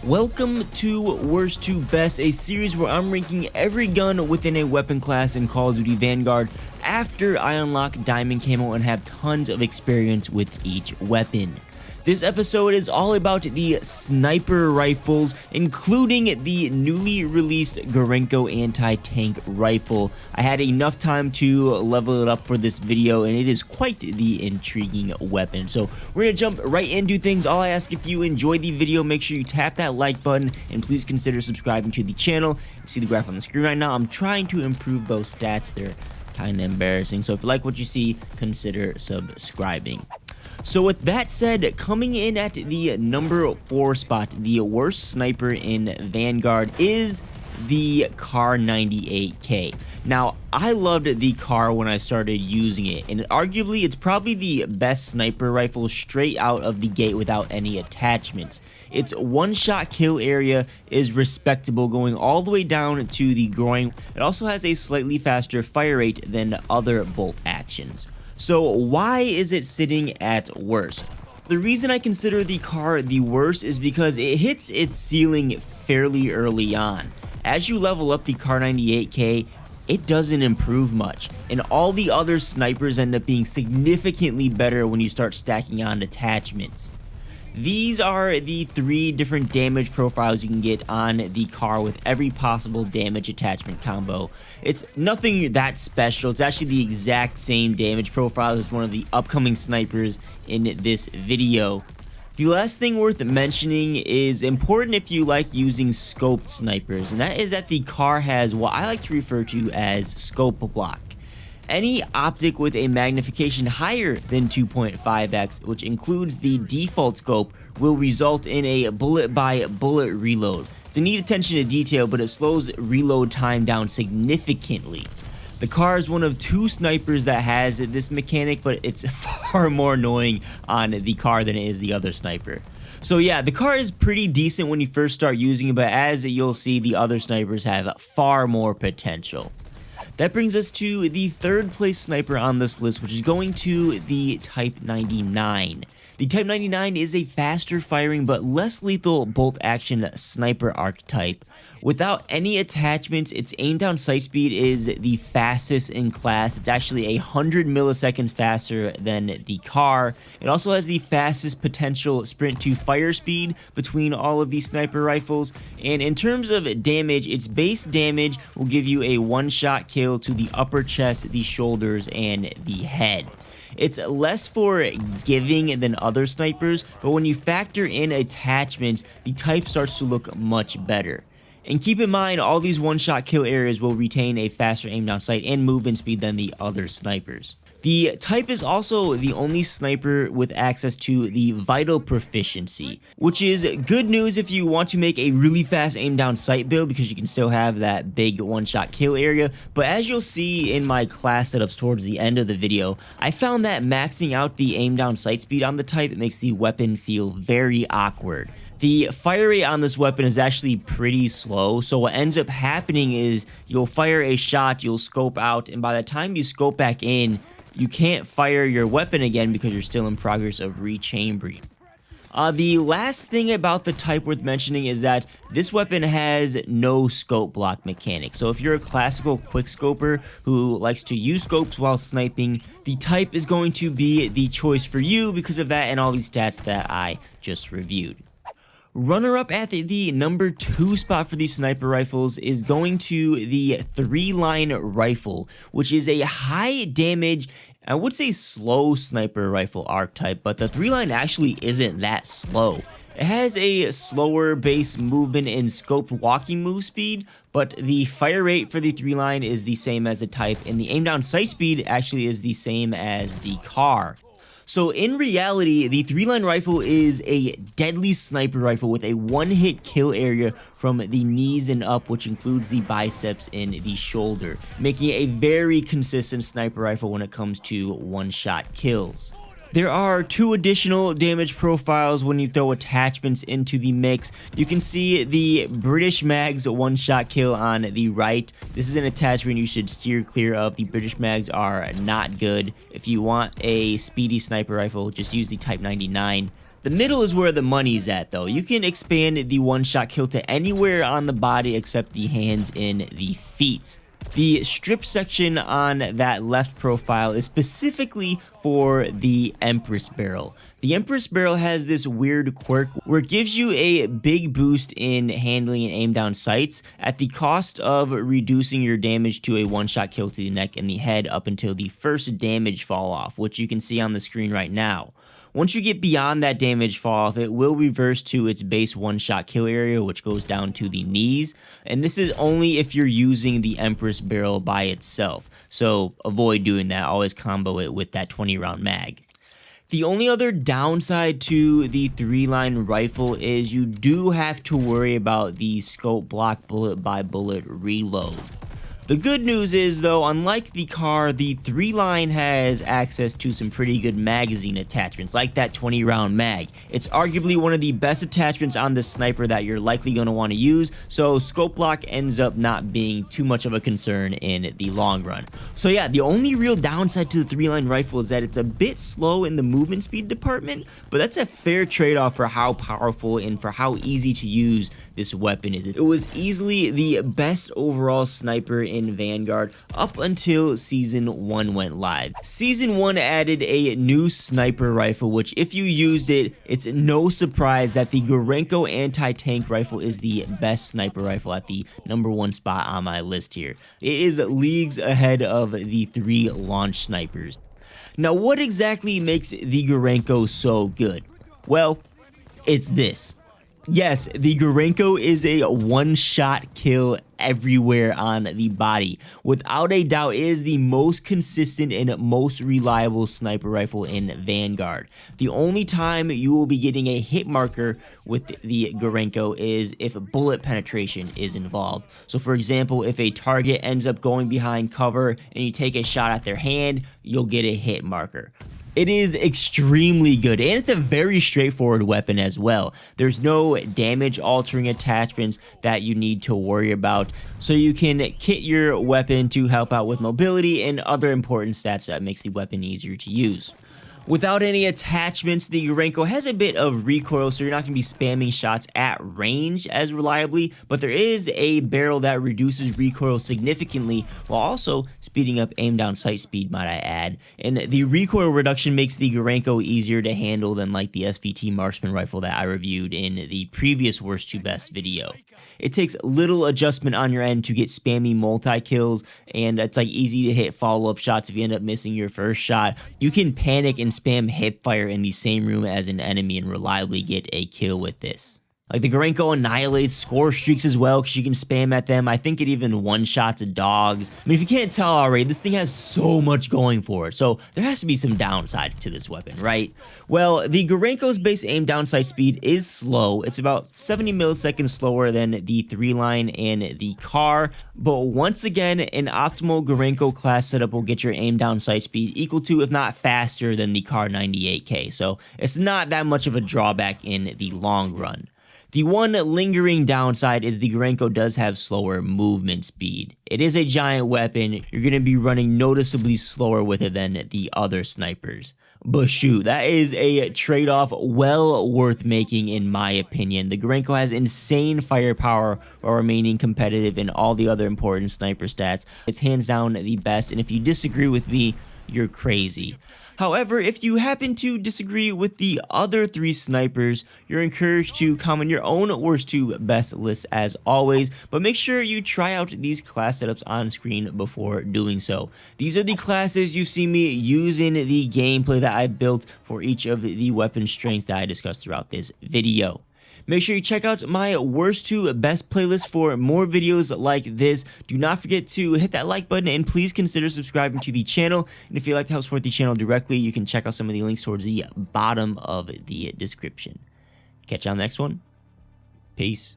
Welcome to Worst to Best, a series where I'm ranking every gun within a weapon class in Call of Duty Vanguard after I unlock Diamond Camo and have tons of experience with each weapon. This episode is all about the sniper rifles, including the newly released Garenko Anti-Tank Rifle. I had enough time to level it up for this video, and it is quite the intriguing weapon. So we're going to jump right into things. All I ask, if you enjoyed the video, make sure you tap that like button, and please consider subscribing to the channel. You see the graph on the screen right now. I'm trying to improve those stats. They're kind of embarrassing. So if you like what you see, consider subscribing. So with that said, coming in at the number 4 spot, the worst sniper in Vanguard is the Kar98k. Now, I loved the Kar when I started using it, and arguably it's probably the best sniper rifle straight out of the gate without any attachments. Its one-shot kill area is respectable, going all the way down to the groin. It also has a slightly faster fire rate than other bolt actions. So why is it sitting at worst? The reason I consider the Kar the worst is because it hits its ceiling fairly early on. As you level up the Kar98k, it doesn't improve much, and all the other snipers end up being significantly better when you start stacking on attachments. These are the 3 different damage profiles you can get on the Kar with every possible damage attachment combo. It's nothing that special. It's actually the exact same damage profile as one of the upcoming snipers in this video. The last thing worth mentioning is important if you like using scoped snipers, and that is that the Kar has what I like to refer to as scope block. Any optic with a magnification higher than 2.5x, which includes the default scope, will result in a bullet-by-bullet reload. It's a neat attention to detail, but it slows reload time down significantly. The Kar is one of 2 snipers that has this mechanic, but it's far more annoying on the Kar than it is the other sniper. So yeah, the Kar is pretty decent when you first start using it, but as you'll see, the other snipers have far more potential. That brings us to the 3rd place sniper on this list, which is going to the Type 99. The Type 99 is a faster firing but less lethal bolt action sniper archetype. Without any attachments, its aim down sight speed is the fastest in class. It's actually 100 milliseconds faster than the Kar. It also has the fastest potential sprint to fire speed between all of these sniper rifles. And in terms of damage, its base damage will give you a one-shot kill to the upper chest, the shoulders, and the head. It's less for giving than other snipers, but when you factor in attachments, the type starts to look much better. And keep in mind, all these one-shot kill areas will retain a faster aim down sight and movement speed than the other snipers. The type is also the only sniper with access to the vital proficiency, which is good news if you want to make a really fast aim down sight build, because you can still have that big one-shot kill area. But as you'll see in my class setups towards the end of the video, I found that maxing out the aim down sight speed on the type makes the weapon feel very awkward. The fire rate on this weapon is actually pretty slow, so what ends up happening is you'll fire a shot, you'll scope out, and by the time you scope back in, you can't fire your weapon again because you're still in progress of rechambering. The last thing about the type worth mentioning is that this weapon has no scope block mechanic. So if you're a classical quickscoper who likes to use scopes while sniping, the type is going to be the choice for you because of that and all these stats that I just reviewed. Runner-up at the number 2 spot for these sniper rifles is going to the 3-line rifle, which is a high damage, I would say slow sniper rifle archetype, but the 3-line actually isn't that slow. It has a slower base movement and scoped walking move speed, but the fire rate for the 3-line is the same as the type, and the aim down sight speed actually is the same as the Kar. So in reality, the 3-line rifle is a deadly sniper rifle with a one-hit kill area from the knees and up, which includes the biceps and the shoulder, making it a very consistent sniper rifle when it comes to one-shot kills. There are 2 additional damage profiles when you throw attachments into the mix. You can see the British Mags one-shot kill on the right. This is an attachment you should steer clear of. The British Mags are not good. If you want a speedy sniper rifle, just use the Type 99. The middle is where the money's at though. You can expand the one-shot kill to anywhere on the body except the hands and the feet. The strip section on that left profile is specifically for the Empress barrel. The Empress barrel has this weird quirk where it gives you a big boost in handling and aim down sights at the cost of reducing your damage to a one-shot kill to the neck and the head up until the first damage fall off, which you can see on the screen right now. Once you get beyond that damage fall off, it will reverse to its base one-shot kill area, which goes down to the knees, and this is only if you're using the Empress barrel by itself, so avoid doing that. Always combo it with that 20-round mag. The only other downside to the 3-line rifle is you do have to worry about the scope block bullet by bullet reload. The good news is though, unlike the Kar, the 3-line has access to some pretty good magazine attachments, like that 20-round mag. It's arguably one of the best attachments on this sniper that you're likely going to want to use, so scope block ends up not being too much of a concern in the long run. So yeah, the only real downside to the 3-line rifle is that it's a bit slow in the movement speed department, but that's a fair trade-off for how powerful and for how easy to use this weapon is. It was easily the best overall sniper in Vanguard up until Season 1 went live. Season 1 added a new sniper rifle, which if you used it, it's no surprise that the Garenko Anti-Tank Rifle is the best sniper rifle at the #1 spot on my list here. It is leagues ahead of the 3 launch snipers. Now, what exactly makes the Garenko so good? Well, it's this. Yes, the Garenko is a one-shot kill everywhere on the body. Without a doubt, it is the most consistent and most reliable sniper rifle in Vanguard. The only time you will be getting a hit marker with the Garenko is if bullet penetration is involved. So for example, if a target ends up going behind cover and you take a shot at their hand, you'll get a hit marker. It is extremely good, and it's a very straightforward weapon as well. There's no damage altering attachments that you need to worry about, so you can kit your weapon to help out with mobility and other important stats that makes the weapon easier to use. Without any attachments, the Garenko has a bit of recoil, so you're not going to be spamming shots at range as reliably, but there is a barrel that reduces recoil significantly while also speeding up aim down sight speed, might I add. And the recoil reduction makes the Garenko easier to handle than like the SVT marksman rifle that I reviewed in the previous worst to best video. It takes little adjustment on your end to get spammy multi-kills, and it's like easy to hit follow-up shots if you end up missing your first shot. You can panic and spam hip fire in the same room as an enemy and reliably get a kill with this. Like the Garenko annihilates score streaks as well because you can spam at them. I think it even one-shots dogs. I mean, if you can't tell already, this thing has so much going for it. So there has to be some downsides to this weapon, right? Well, the Garenko's base aim down sight speed is slow. It's about 70 milliseconds slower than the 3-line and the Kar. But once again, an optimal Garenko class setup will get your aim down sight speed equal to, if not faster than the Kar98k. So it's not that much of a drawback in the long run. The one lingering downside is the Garenko does have slower movement speed. It is a giant weapon. You're going to be running noticeably slower with it than the other snipers. But shoot, that is a trade-off well worth making in my opinion. The Garenko has insane firepower while remaining competitive in all the other important sniper stats. It's hands down the best, and if you disagree with me, you're crazy. However, if you happen to disagree with the other 3 snipers, you're encouraged to comment your own worst to best list as always, but make sure you try out these class setups on screen before doing so. These are the classes you see me use in the gameplay that I built for each of the weapon strengths that I discussed throughout this video. Make sure you check out my worst to best playlist for more videos like this. Do not forget to hit that like button and please consider subscribing to the channel. And if you'd like to help support the channel directly, you can check out some of the links towards the bottom of the description. Catch you on the next one. Peace.